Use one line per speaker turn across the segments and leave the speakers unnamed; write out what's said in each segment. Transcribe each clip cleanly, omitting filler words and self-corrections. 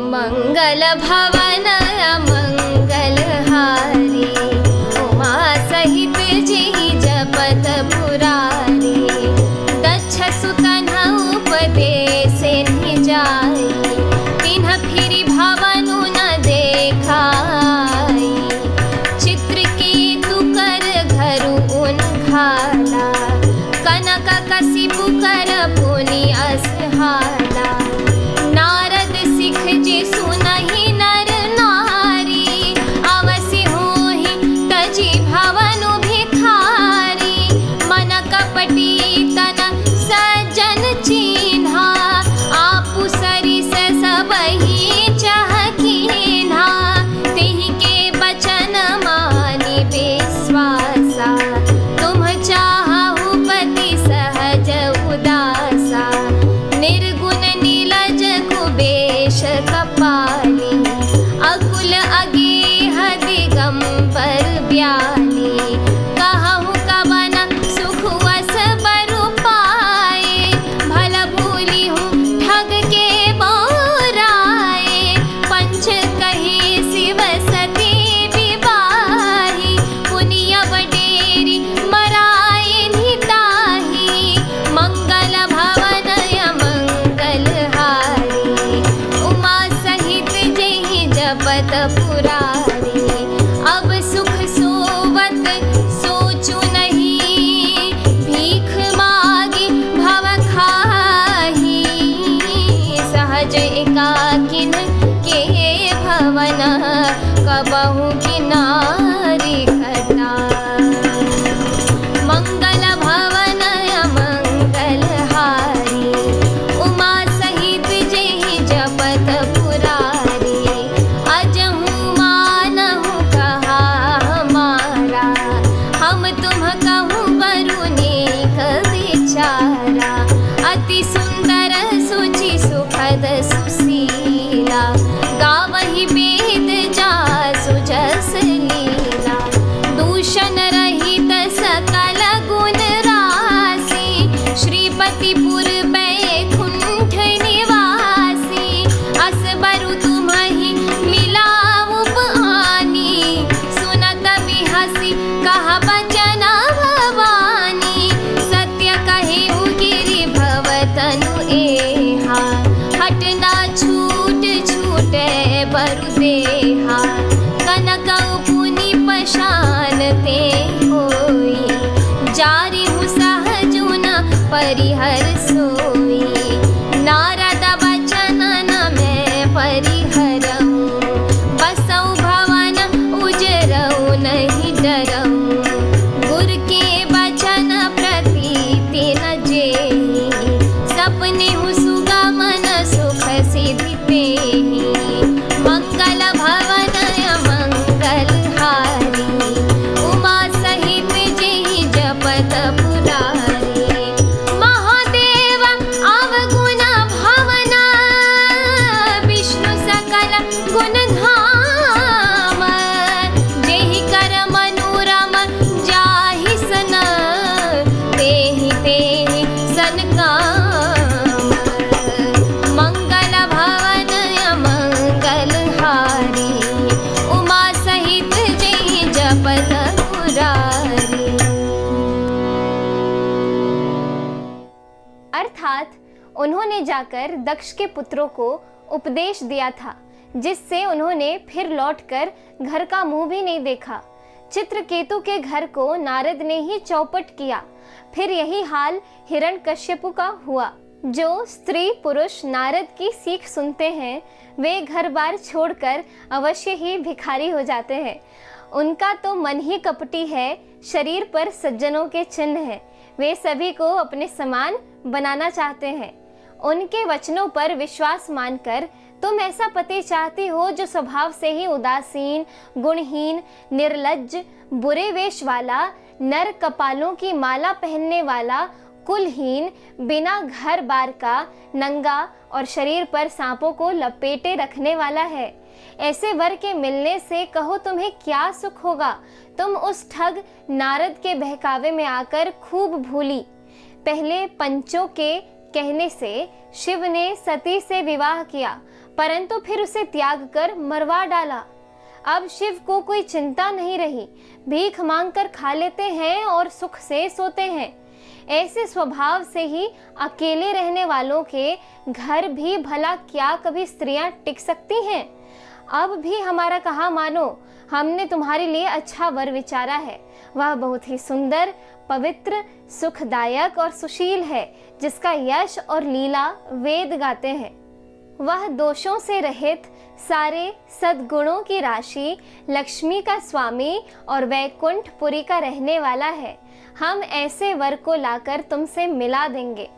मंगल भवन मंगल हारी, उमा सहित जी जपत पुरारी। दक्ष सुतन उपदेश जाई, तिन्ह फिरी भवनु न देखाई। चित्रकेतु कर घरु उनखाला, कनक कसिपु कर पुनि असहाला। नारद सिख जे सुनहि नर नारी, अवसि होहि तजी भवनु भिखारी। मन कपटी तन सज्जन चिन्हा, आपु सरिस सबहि चहकिन्हा। तिहि के बचन मानि विश्वासा, तुम चाहु पति सहज उदासा। निर्गुण नीलज कुबेश कपाली, अकुल अगेह दिगंबर ब्याली। कहूँ कवन सुख वस बरु पाए, भल भूली हूँ ठग के बोराए। पंच कहे शिव सती विवाही, पुनिय बडेरी मराए निताही। मंगल भवन मंगल हारी, उमा सहित जेहि जपत पुरारी। अब सुख सोवत सोचु नहीं, भीख मागी भव खाही। सहज एकाकिन के भवन, कबहु किनारी घटा। मंगल भवन मंगल हारी, उमा सहित जेहि जपत पुरारी। अजहु मानहु कहा हमारा, हम तुम कहूँ बरु नेक विचारा। अति सुंदर सुचि सुखद सुशीला, गावहि वेद जासु जस लीला। दूषण रहित सकल गुण राशि, श्रीपतिपुर बैकुंठ निवासी। असबरु तुम्हि मिलाऊ आनी, सुनत बिहसी कहा बचन भवानी। सत्य कहेउ गिरि भवतनु एहा, हटना छूट छूटे बरु देहा। कनक पुनि पशान ते होई, जारी हूँ सहजु न परिहर सोई। नारद बचन न मैं परिहरऊँ, बसऊ भवन उजरऊ नहीं डरऊँ। गुर के बचन प्रतीति न जेहि, सपने हूँ सुगमन सुख सिद्धि तेहि। मंगल भवन मंगल हारी, उमा सहित जेहि जपत पुरारी। महादेव अवगुण भवन, विष्णु सकल गुण धाम। जेहि कर मनोरम जाहि सन, तेहि तेहि सन काम। मंगल भवन मंगल हारी, उमा सहित जेहि जपत पुरारी। अर्थात उन्होंने जाकर दक्ष के पुत्रों को उपदेश दिया था, जिससे उन्होंने फिर लौटकर घर का मुंह भी नहीं देखा। चित्रकेतु के घर को नारद ने ही चौपट किया। फिर यही हाल हिरण्यकश्यपु का हुआ। जो स्त्री पुरुष नारद की सीख सुनते हैं, वे घर बार छोड़कर अवश्य ही भिखारी हो जाते हैं। उनका तो मन ही कपटी है, शरीर पर सज्जनों के चिन्ह हैं। वे सभी को अपने समान बनाना चाहते हैं। उनके वचनों पर विश्वास मानकर तुम ऐसा पति चाहती हो जो स्वभाव से ही उदासीन, गुणहीन, निर्लज्ज, बुरे वेश वाला, नर कपालों की माला पहनने वाला, कुलहीन, बिना घर बार का, नंगा और शरीर पर सांपों को लपेटे रखने वाला है। ऐसे वर के मिलने से कहो तुम्हें क्या सुख होगा। तुम उस ठग नारद के बहकावे में आकर खूब भूली। पहले पंचों के कहने से शिव ने सती से विवाह किया, परंतु फिर उसे त्याग कर मरवा डाला। अब शिव को कोई चिंता नहीं रही, भीख मांगकर खा लेते हैं और सुख से सोते हैं। ऐसे स्वभाव से ही अकेले रहने वालों के घर भी भला क्या कभी स्त्रियां टिक सकती हैं? अब भी हमारा कहा मानो, हमने तुम्हारे लिए अच्छा वर विचारा है। वह बहुत ही सुंदर, पवित्र, सुखदायक और सुशील है, जिसका यश और लीला वेद गाते हैं। वह दोषों से रहित, सारे सद्गुणों की राशि, लक्ष्मी का स्वामी और वैकुंठपुरी का रहने वाला है। हम ऐसे वर को लाकर तुमसे मिला देंगे।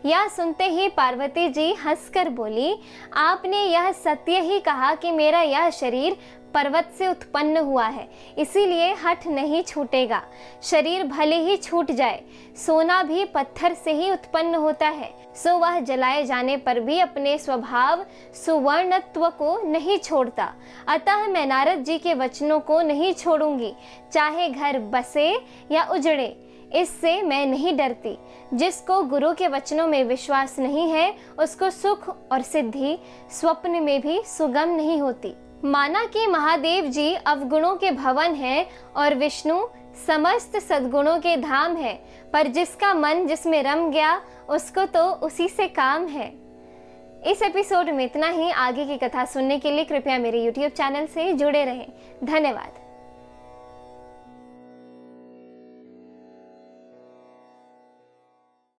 यह सुनते ही पार्वती जी हंसकर बोली, आपने यह सत्य ही कहा कि मेरा यह शरीर पर्वत से उत्पन्न हुआ है, इसीलिए हठ नहीं छूटेगा। शरीर भले ही छूट जाए, सोना भी पत्थर से ही उत्पन्न होता है, सो वह जलाए जाने पर भी अपने स्वभाव सुवर्णत्व को नहीं छोड़ता। अतः मैं नारद जी के वचनों को नहीं छोड़ूंगी, चाहे घर बसे या उजड़े, इससे मैं नहीं डरती। जिसको गुरु के वचनों में विश्वास नहीं है, उसको सुख और सिद्धि स्वप्न में भी सुगम नहीं होती। माना कि महादेव जी अवगुणों के भवन हैं और विष्णु समस्त सद्गुणों के धाम है, पर जिसका मन जिसमें रम गया, उसको तो उसी से काम है। इस एपिसोड में इतना ही। आगे की कथा सुनने के लिए कृपया मेरे YouTube चैनल से जुड़े रहें। धन्यवाद।